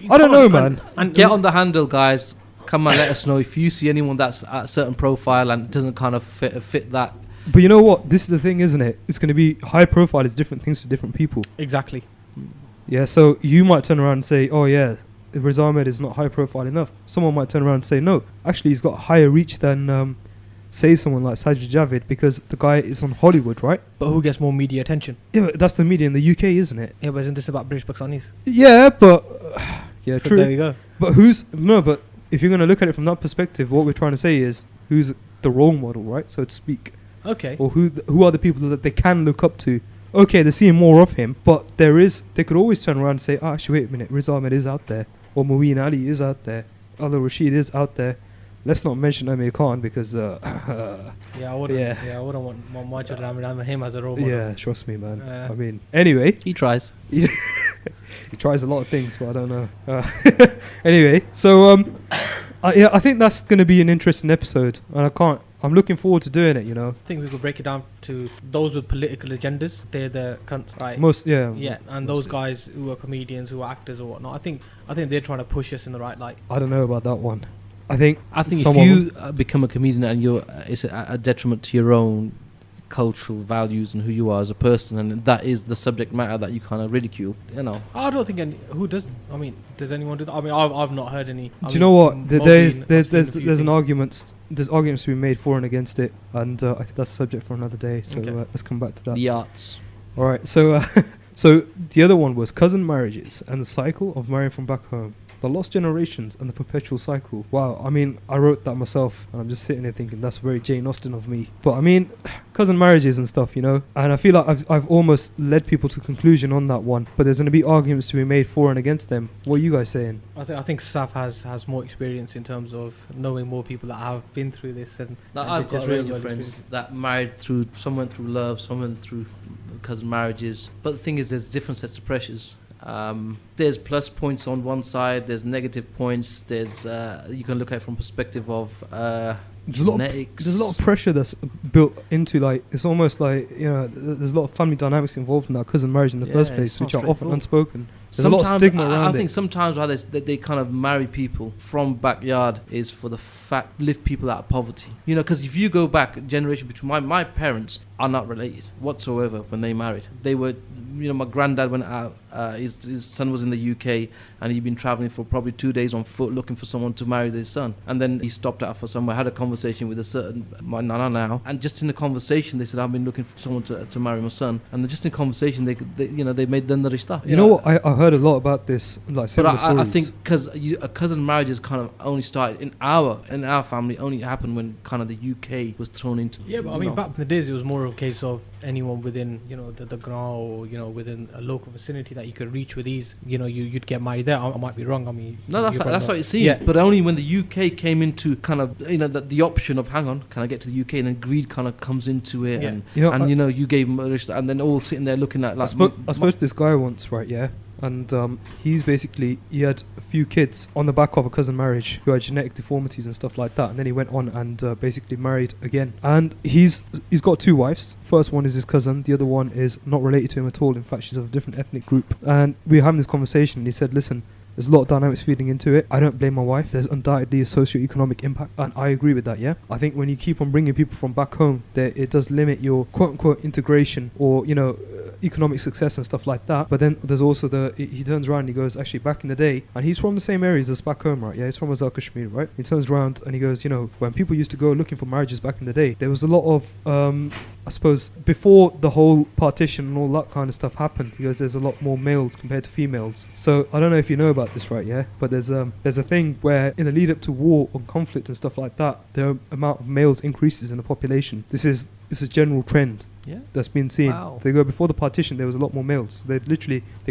I don't know, man. And Get on the handle, guys. Come and let us know if you see anyone that's at a certain profile and doesn't kind of fit that. But you know what? This is the thing, isn't it? It's going to be high profile is different things to different people. Exactly. Yeah, so you might turn around and say, oh yeah, Riz Ahmed is not high profile enough. Someone might turn around and say, no, actually he's got higher reach than say someone like Sajid Javid because the guy is on Hollywood, right? But who gets more media attention? Yeah, but that's the media in the UK, isn't it? Yeah, but isn't this about British Pakistanis? Yeah, but yeah, So true. there you go. But but if you're going to look at it from that perspective, what we're trying to say is who's the role model, right, so to speak. Okay. Or who are the people that they can look up to. Okay, they're seeing more of him, but they could always turn around and say, actually, wait a minute, Riz Ahmed is out there, or Maween Ali is out there, Al Rashid is out there. Let's not mention Amir Khan because I wouldn't want my children having him as a role model. yeah, trust me, man. I mean, anyway, He tries. he tries a lot of things, but I don't know. Anyway, so I think that's going to be an interesting episode, and I'm looking forward to doing it. You know, I think we could break it down to those with political agendas. They're the cunts, right? Yeah, and those guys who are comedians, who are actors or whatnot. I think they're trying to push us in the right light. I don't know about that one. I think if you become a comedian and it's a detriment to your own cultural values and who you are as a person, and that is the subject matter that you kind of ridicule. You know, I don't think who does. I mean, does anyone do that? I mean, I've not heard any. Do you know what? There's an argument. There's arguments to be made for and against it, and I think that's a subject for another day. So Okay. let's come back to that. the arts. All right. So so the other one was cousin marriages and the cycle of marrying from back home. The lost generations and the perpetual cycle. Wow, I mean, I wrote that myself, and I'm just sitting there thinking that's very Jane Austen of me. But I mean, cousin marriages and stuff, you know, and I feel like I've almost led people to conclusion on that one. But there's going to be arguments to be made for and against them. What are you guys saying? I think Saf has more experience in terms of knowing more people that have been through this, and Now, and I've they're got a just range really of well friends experienced. that married through, some went through love, some went through cousin marriages. But the thing is, there's different sets of pressures. There's plus points on one side, there's negative points, there's you can look at it from perspective of There's a lot of pressure that's built into, like, it's almost like, you know, there's a lot of family dynamics involved in that cousin marriage in the first Yeah, place, it's not which are often straightforward. unspoken. There's a lot of stigma around I it. think sometimes why they kind of marry people from backyard is for the fact lift people out of poverty. You know, because if you go back a generation between my parents are not related whatsoever when they married. They were, you know, my granddad went out. His son was in the UK, and he'd been traveling for probably 2 days on foot looking for someone to marry their son. And then he stopped out for somewhere, had a conversation with a certain my nana now, and just in the conversation they said, I've been looking for someone to marry my son. And just in conversation they made the stuff. You know what? I heard a lot about this, like, But similar I stories. think because a cousin marriages kind of only started in our family, only happened when kind of the UK was thrown into. Yeah, but I mean, back in the days, it was more of a case of anyone within, you know, the Gra, or, you know, within a local vicinity that you could reach with ease. You know, you'd get married there. I might be wrong. I mean, No, that's how it seemed. Yeah. But only when the UK came into kind of, you know, the option of, hang on, can I get to the UK? And then greed kind of comes into it. Yeah. And, You know, you know, you gave them a risk, and then all sitting there looking at, like, I suppose this guy once, right, yeah, and he had a few kids on the back of a cousin marriage who had genetic deformities and stuff like that, and then he went on and basically married again, and he's got two wives. First one is his cousin, the other one is not related to him at all. In fact, she's of a different ethnic group, and we were having this conversation, and he said, listen, there's a lot of dynamics feeding into it. I don't blame my wife. There's undoubtedly a socio-economic impact, and I agree with that, yeah? I think when you keep on bringing people from back home, it does limit your quote-unquote integration or, you know, economic success and stuff like that. But then there's also he turns around and he goes, actually, back in the day, and he's from the same areas as back home, right? Yeah, he's from Azal Kashmir, right? He turns around and he goes, you know, when people used to go looking for marriages back in the day, there was a lot of, I suppose, before the whole partition and all that kind of stuff happened, he goes, there's a lot more males compared to females. So I don't know if you know about this, right? Yeah, but there's a thing where in the lead up to war or conflict and stuff like that, the amount of males increases in the population. This is a general trend. Yeah. That's been seen. Wow. They go before the partition. There was a lot more males. They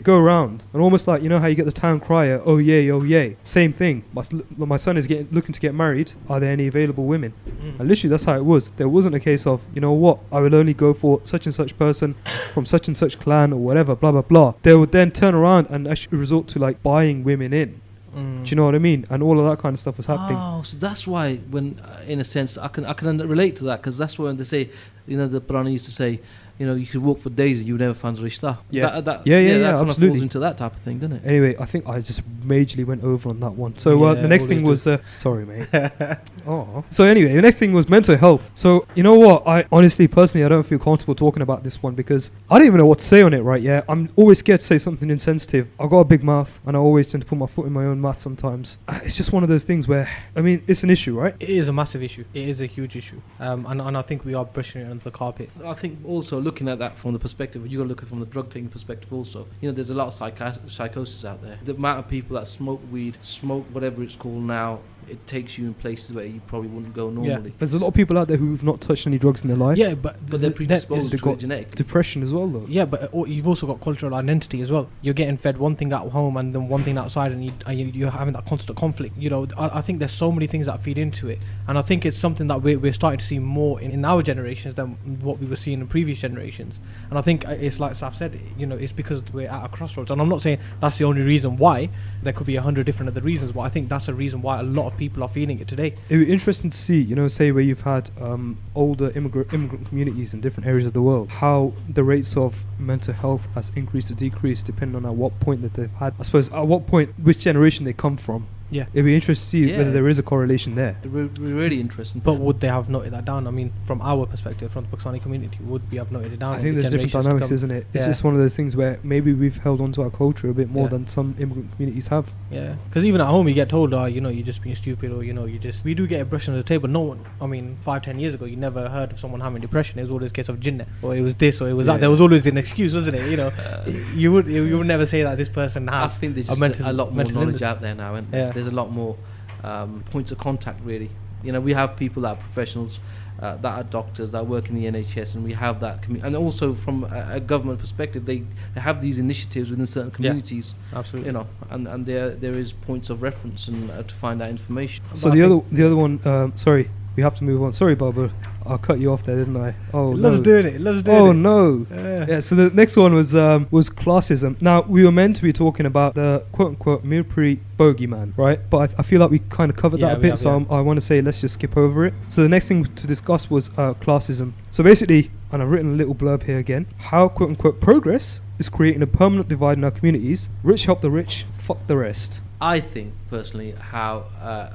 go around and almost like, you know how you get the town crier, oh yay, oh yay. Same thing. My son is looking to get married. Are there any available women? And literally that's how it was. There wasn't a case of, you know what, I will only go for such and such person from such and such clan or whatever, blah blah blah. They would then turn around and actually resort to like buying women in. Do you know what I mean? And all of that kind of stuff was happening. Oh, so that's why when, in a sense, I can relate to that, because that's when they say, you know, the Purana used to say, you know, you could walk for days and you would never find Rishta. Yeah. That Yeah, kind of absolutely. falls into that type of thing, doesn't it? Anyway, I think I just majorly went over on that one. So Yeah, the next always thing do. was sorry, mate. Oh. So anyway, the next thing was mental health. So you know what? I honestly, personally, I don't feel comfortable talking about this one because I don't even know what to say on it. Right? Yeah, I'm always scared to say something insensitive. I've got a big mouth, and I always tend to put my foot in my own mouth sometimes. It's just one of those things where, I mean, it's an issue, right? It is a massive issue. It is a huge issue. And I think we are brushing it under the carpet. I think also looking at that from the perspective, you got to look at it from the drug taking perspective also. You know, there's a lot of psychosis out there. The amount of people that smoke weed, smoke whatever it's called now, it takes you in places where you probably wouldn't go normally. There's a lot of people out there who've not touched any drugs in their life. Yeah, but They're predisposed they've to it got genetic. depression as well, though. Yeah, but you've also got cultural identity as well. You're getting fed one thing at home and then one thing outside, and you're having that constant conflict. You know, I think there's so many things that feed into it, and I think it's something that we're starting to see more in our generations than what we were seeing in previous generations. And I think it's like Saf said, you know, it's because we're at a crossroads. And I'm not saying that's the only reason why. There could be 100 different other reasons, but I think that's a reason why a lot of people are feeling it today. It'd be interesting to see, you know, say where you've had older immigrant communities in different areas of the world, how the rates of mental health has increased or decreased depending on at what point that they've had, I suppose, at what point, which generation they come from. Yeah. It'd be interesting to see Yeah. whether there is a correlation there. Really interesting. But would they have noted that down? I mean, from our perspective, from the Pakistani community, would we have noted it down? I in think the there's different generations to dynamics, come? isn't it? It's Yeah. just one of those things where maybe we've held on to our culture a bit more Yeah. than some immigrant communities have. Yeah, because even at home you get told, you know, you're just being stupid, or you know, we do get a brush on the table. No one, I mean, 5-10 years ago, you never heard of someone having depression. It was always a case of jinnah, or it was this, or it was that. There was always an excuse, wasn't it? You know, you would never say that this person I has. think there's a just mental- a lot more mental knowledge illness. out there now, and Yeah. there's a lot more points of contact, really. You know, we have people that are professionals, that are doctors, that work in the NHS, and we have that and also from a government perspective, they have these initiatives within certain communities. Absolutely. You know, and there is points of reference and to find that information. So But the I other one, sorry, we have to move on. Sorry, Barbara, I cut you off there, didn't I? Oh It no. loves doing it. It loves doing Oh it. no. Yeah. Yeah, so the next one was classism. Now, we were meant to be talking about the quote-unquote Mirpuri bogeyman, right? But I feel like we kind of covered Yeah, that a we bit, have, so yeah. I want to say let's just skip over it. So the next thing to discuss was classism. So basically, and I've written a little blurb here again, how quote-unquote progress is creating a permanent divide in our communities. Rich help the rich, fuck the rest. I think personally how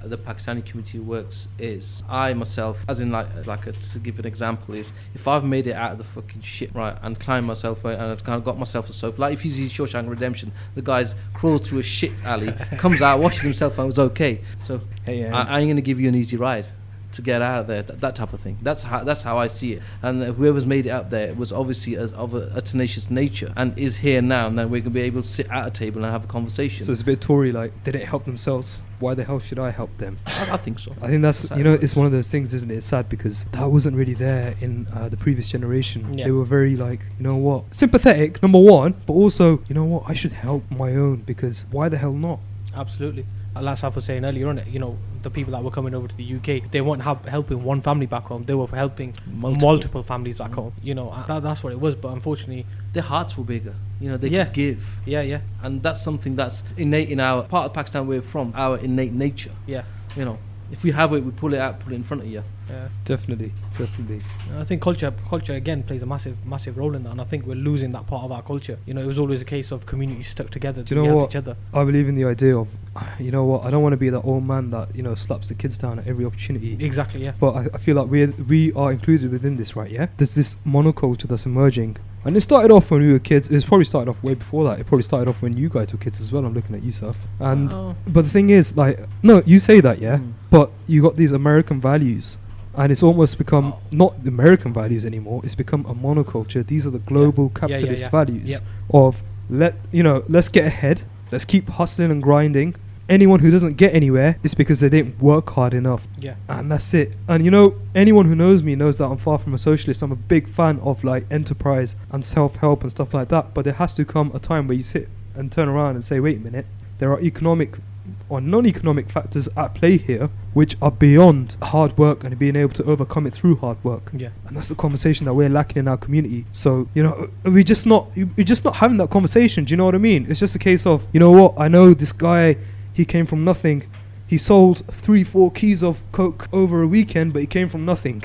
the Pakistani community works is I myself, as in to give an example, is if I've made it out of the fucking shit, right, and climbed myself out and I've kind of got myself a soap, like if you see Shawshank Redemption, the guy's crawled through a shit alley, comes out, washes himself and was okay. So Hey, I ain't gonna give you an easy ride to get out of there, that type of thing. That's how I see it. And whoever's made it up there was obviously of a tenacious nature and is here now, and then we're gonna be able to sit at a table and have a conversation. So it's a bit Tory, like, they didn't help themselves. Why the hell should I help them? I think so. I think that's, That's you know, how it it's one of those things, isn't it? It's sad because that wasn't really there in the previous generation. Yeah. They were very like, you know what, sympathetic, number one, but also, you know what, I should help my own because why the hell not? Absolutely. Like Saf was saying earlier on, you know, the people that were coming over to the UK, they weren't helping one family back home. They were helping multiple families back home. You know, that's what it was. But unfortunately, Their hearts were bigger. You know, they Yeah. could give. yeah, And that's something that's innate in our part of Pakistan we're from, our innate nature. yeah. You know, if we have it, we pull it out, put it in front of you. Definitely. And I think culture again plays a massive role in that, and I think we're losing that part of our culture. You know, it was always a case of communities stuck together Do to you know help what? each other. I believe in the idea of, you know what, I don't want to be that old man that, you know, slaps the kids down at every opportunity. Exactly, yeah. But I feel like we are included within this, right? Yeah. There's this monoculture that's emerging, and it started off when we were kids. It's probably started off way before that. It probably started off when you guys were kids as well. I'm looking at you, Saf. And Oh. but the thing is, like, no, you say that, yeah. Mm. But you got these American values, and it's almost become not the American values anymore. It's become a monoculture. These are the global capitalist values Yep. of let's get ahead. Let's keep hustling and grinding. Anyone who doesn't get anywhere is because they didn't work hard enough. Yeah. And that's it. And you know, anyone who knows me knows that I'm far from a socialist. I'm a big fan of like enterprise and self-help and stuff like that. But there has to come a time where you sit and turn around and say, wait a minute, there are economic or non-economic factors at play here which are beyond hard work and being able to overcome it through hard work. Yeah. And that's the conversation that we're lacking in our community. So, you know, we're just not having that conversation. Do you know what I mean? It's just a case of, you know what, I know this guy, he came from nothing. He sold 3-4 keys of coke over a weekend, but he came from nothing.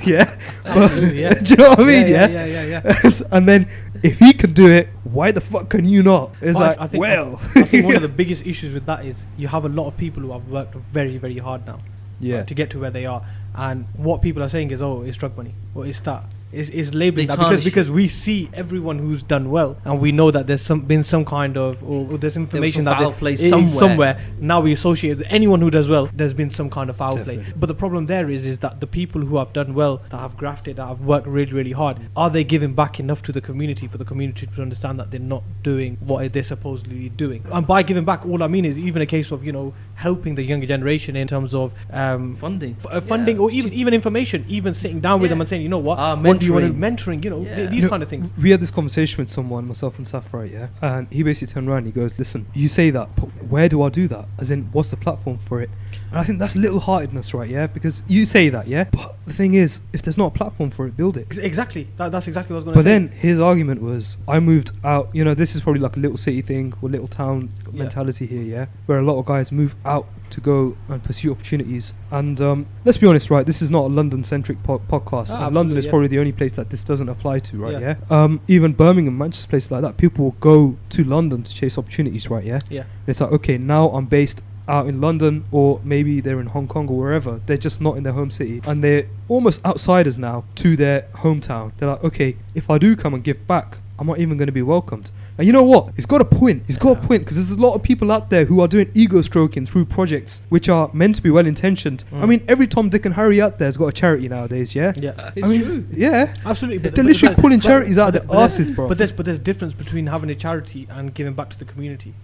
Yeah. Absolutely, yeah. Do you know what I mean? Yeah. Yeah. And then if he can do it, why the fuck can you not? It's But like, I think, well. I think one of the biggest issues with that is you have a lot of people who have worked very, very hard now to get to where they are. And what people are saying is, oh, it's drug money. Or it's that. It's labeling They that tarnish because we see everyone who's done well, and we know that there's been some kind of, or there's information some that foul play is somewhere. Now we associate with anyone who does well, there's been some kind of foul play. Definitely. But the problem there is that the people who have done well, that have grafted, that have worked really, really hard, are they giving back enough to the community for the community to understand that they're not doing what they're supposedly doing? And by giving back, all I mean is even a case of, you know, helping the younger generation in terms of Funding. funding, or even information, even sitting down with them and saying, you know what do you want to mentoring, you know, Yeah. these You know, kind of things. We had this conversation with someone, myself and Saf, right, yeah? And he basically turned around and he goes, listen, you say that, but where do I do that? As in, what's the platform for it? And I think that's little-heartedness, right, yeah? Because you say that, yeah? But the thing is, if there's not a platform for it, build it. Exactly. That's exactly what I was going to But say. then his argument was, I moved out, you know, this is probably like a little city thing or little town mentality here, yeah? Where a lot of guys move out to go and pursue opportunities. And let's be honest, right, this is not a London-centric podcast. And London is probably the only place that this doesn't apply to, right, yeah? Even Birmingham, Manchester, places like that, people will go to London to chase opportunities, right, yeah? Yeah. And it's like, okay, now I'm based out in London, or maybe they're in Hong Kong or wherever. They're just not in their home city, and they're almost outsiders now to their hometown. They're like, okay, if I do come and give back, I'm not even going to be welcomed. And you know what? He's got a point. He's got a point, because there's a lot of people out there who are doing ego stroking through projects which are meant to be well intentioned. I mean, every Tom, Dick, and Harry out there has got a charity nowadays. Yeah. Yeah. It's I mean, true. yeah. Absolutely. They're literally pulling charities out of their asses, bro. But there's difference between having a charity and giving back to the community.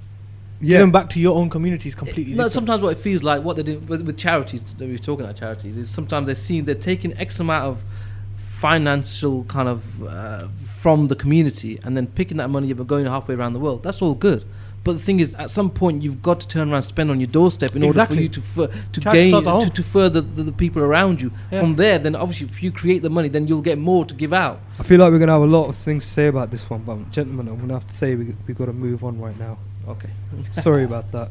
Yeah. Giving back to your own community is completely No, different. sometimes what it feels like, what they do with charities, that we're talking about charities, is sometimes they're taking X amount of financial kind of from the community, and then picking that money up and going halfway around the world. That's all good. But the thing is, at some point, you've got to turn around and spend on your doorstep in order for you to Charity gain, starts at home. to further the people around you. Yeah. From there, then obviously, if you create the money, then you'll get more to give out. I feel like we're going to have a lot of things to say about this one, but gentlemen, I'm going to have to say we've got to move on right now. Okay. Sorry about that.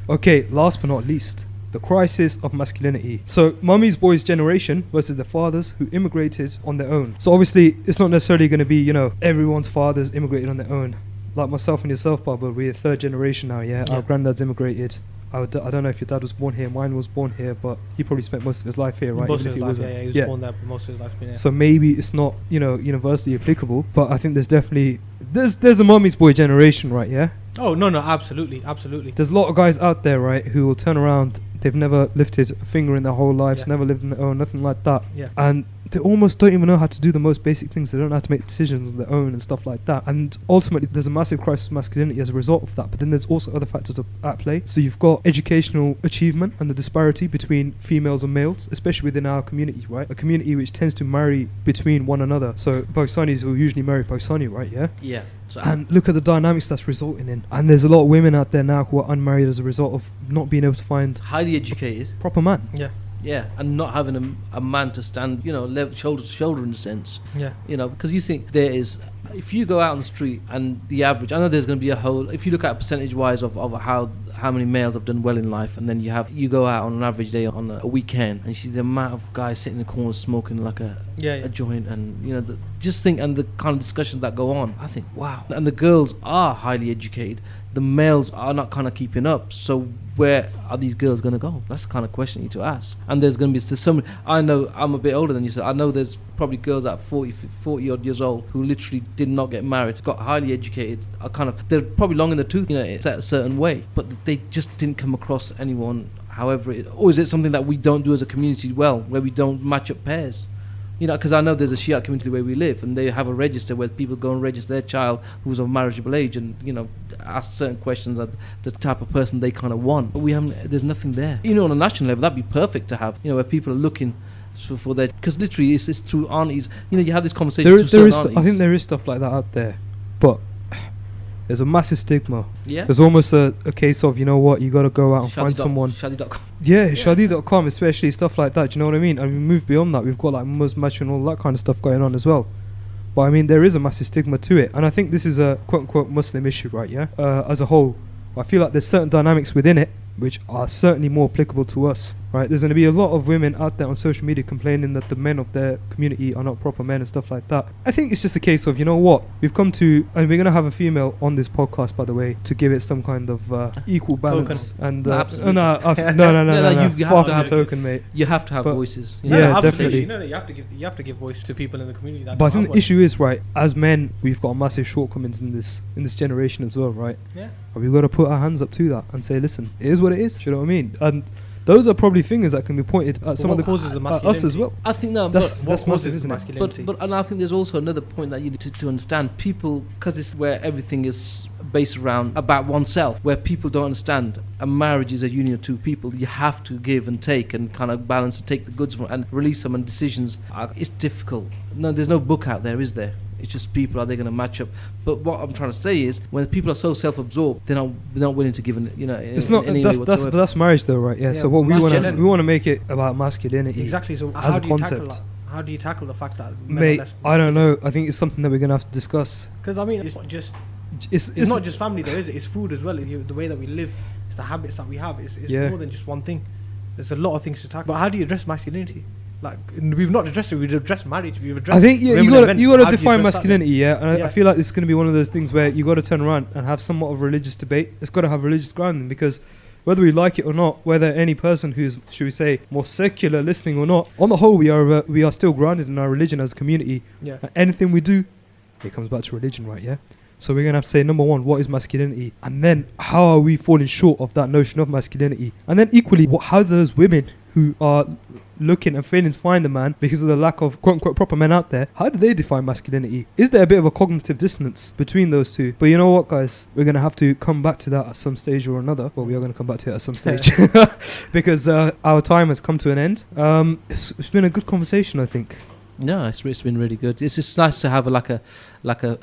Okay, last but not least, the crisis of masculinity. So, mummy's boys' generation versus the fathers who immigrated on their own. So, obviously, it's not necessarily going to be, everyone's fathers immigrated on their own. Like myself and yourself, Barbara, we're third generation now, yeah? Our granddads immigrated. I don't know if your dad was born here. Mine was born here, but he probably spent most of his life here, right? Most Even of if his life, wasn't. he was born there, but most of his life been here. So maybe it's not, universally applicable, but I think there's definitely there's a mummy's boy generation, right? Yeah. Oh no, absolutely. There's a lot of guys out there, right, who will turn around. They've never lifted a finger in their whole lives, Yeah. never lived on their own, nothing like that. Yeah. And they almost don't even know how to do the most basic things. They don't know how to make decisions on their own and stuff like that. And ultimately, there's a massive crisis of masculinity as a result of that. But then there's also other factors at play. So you've got educational achievement and the disparity between females and males, especially within our community, right? A community which tends to marry between one another. So Pakistanis will usually marry Pakistani, right? Yeah. Yeah. So And look at the dynamics that's resulting in. And there's a lot of women out there now who are unmarried as a result of not being able to find highly educated. proper man. Yeah. Yeah, and not having a man to stand, shoulder to shoulder in a sense. Yeah. Because you think there is, if you go out on the street and the average, I know there's going to be a whole, if you look at percentage-wise of how many males have done well in life, and then you go out on an average day on a weekend, and you see the amount of guys sitting in the corner smoking like a joint, and just think, and the kind of discussions that go on, I think, wow. And the girls are highly educated, the males are not kind of keeping up, so where are these girls going to go? That's the kind of question you need to ask. And there's going to be some, I know I'm a bit older than you, so I know there's probably girls at 40 odd years old who literally did not get married, got highly educated, they're probably long in the tooth, it's a certain way, but they just didn't come across anyone, however, or is it something that we don't do as a community well, where we don't match up pairs? Because I know there's a Shia community where we live, and they have a register where people go and register their child who's of marriageable age, and ask certain questions of the type of person they kind of want. But we haven't. There's nothing there. On a national level, that'd be perfect to have. Where people are looking for their, because literally it's through aunties. You have this conversation. I think there is stuff like that out there, but there's a massive stigma. Yeah. There's almost a case of, you got to go out and find someone. Shadi.com. Yeah, Shadi.com, especially stuff like that. Do you know what I mean? And we move beyond that. We've got like Muslim match and all that kind of stuff going on as well. But I mean, there is a massive stigma to it. And I think this is a quote unquote Muslim issue, right? Yeah. As a whole. I feel like there's certain dynamics within it which are certainly more applicable to us, right? There's going to be a lot of women out there on social media complaining that the men of their community are not proper men and stuff like that. I think it's just a case of, we've come to, and we're going to have a female on this podcast, by the way, to give it some kind of equal balance. Token. And Absolutely. no, you far have to from have token, mate. You have to have But voices. Yeah, definitely. You have to give voice to people in the community. That But I don't think have the issue is, right, as men, we've got massive shortcomings in this generation as well, right? Yeah. And we've got to put our hands up to that and say, listen, it is what it is. Do you know what I mean? And those are probably fingers that can be pointed at some of the causes the us as well. I think no, That's what massive, causes isn't it? masculinity? But and I think there's also another point that you need to understand. People, because it's where everything is based around about oneself, where people don't understand a marriage is a union of two people. You have to give and take and kind of balance and take the goods from and release them, and decisions it's difficult. No, there's no book out there, is there? It's just people, are they going to match up? But what I'm trying to say is, when people are so self-absorbed, they're not willing to give it's not that's marriage though, right? Yeah. So what we want to make it about masculinity. Exactly. So as how a do you concept. tackle that? How do you tackle the fact that men are Mate, less I don't know. I think it's something that we're gonna have to discuss. Because I mean, it's not just It's not just family, though, is it? It's food as well. The way that we live, it's the habits that we have. It's more than just one thing. There's a lot of things to tackle. But how do you address masculinity? Like, we've not addressed it. We've addressed marriage. We've addressed. I think you got to define masculinity, yeah. And I feel like it's going to be one of those things where you got to turn around and have somewhat of a religious debate. It's got to have religious grounding, because whether we like it or not, whether any person who's, should we say, more secular listening or not, on the whole, we are still grounded in our religion as a community. Yeah. Anything we do, it comes back to religion, right? Yeah. So we're gonna have to say, number one, what is masculinity, and then how are we falling short of that notion of masculinity, and then equally, how do those women who are looking and failing to find a man because of the lack of quote unquote proper men out there, how do they define masculinity? Is there a bit of a cognitive dissonance between those two? But you know what, guys, we're gonna have to come back to that at some stage or another. Well, we are gonna come back to it at some stage because our time has come to an end. It's been a good conversation, I think. Yeah, it's been really good. It's just nice to have a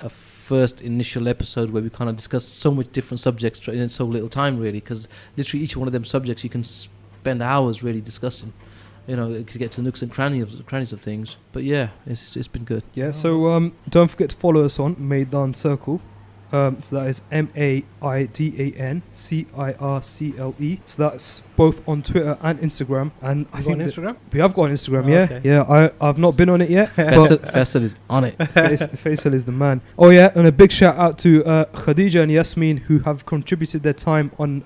first initial episode where we kind of discuss so much different subjects in so little time, really, because literally each one of them subjects you can spend hours really discussing, you know, to get to the nooks and crannies of things. But yeah, it's been good. Yeah, so don't forget to follow us on Maidan Circle. So that is MAIDAN CIRCLE. So that's both on Twitter and Instagram. And I think Instagram? We have got an Instagram, Oh, yeah. okay. Yeah, I've not been on it yet. Faisal is on it. Faisal is the man. Oh yeah, and a big shout out to Khadija and Yasmin, who have contributed their time on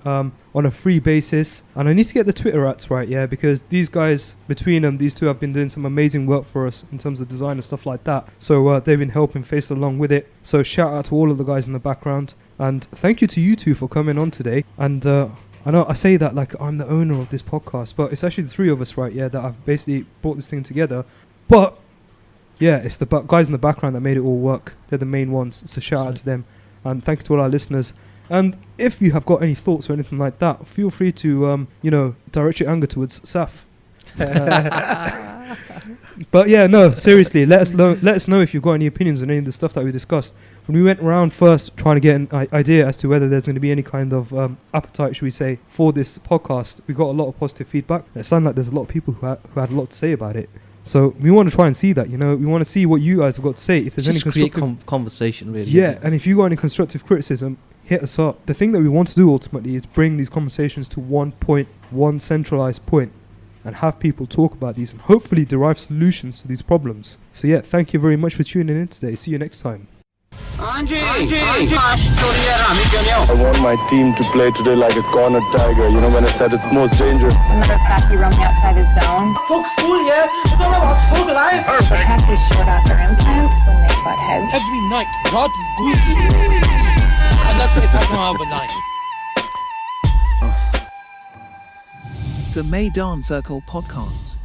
a free basis. And I need to get the Twitter ats right, yeah, because these guys, between them, these two have been doing some amazing work for us in terms of design and stuff like that. So they've been helping Faisal along with it. So shout out to all of the guys in the background, and thank you to you two for coming on today. And I know I say that like I'm the owner of this podcast, but it's actually the three of us, right? Yeah, that have basically brought this thing together. But yeah, it's the guys in the background that made it all work. They're the main ones. So shout out to them, and thank you to all our listeners. And if you have got any thoughts or anything like that, feel free to direct your anger towards Saf. But yeah, no, seriously, let us know if you've got any opinions on any of the stuff that we discussed. When we went around first trying to get an idea as to whether there's going to be any kind of appetite, should we say, for this podcast, we got a lot of positive feedback. It sounded like there's a lot of people who had a lot to say about it. So we want to try and see that, you know, we want to see what you guys have got to say. If there's any constructive conversation, really. Yeah, and if you got any constructive criticism, hit us up. The thing that we want to do ultimately is bring these conversations to one point, one centralized point, and have people talk about these and hopefully derive solutions to these problems. So yeah, thank you very much for tuning in today. See you next time. I want my team to play today like a cornered tiger. You know, when I said it's most dangerous. Another packy roaming outside his zone. The packies sort out their implants when they butt heads. Every night, God goose. And that's if I don't have a night. The Maidan Circle Podcast.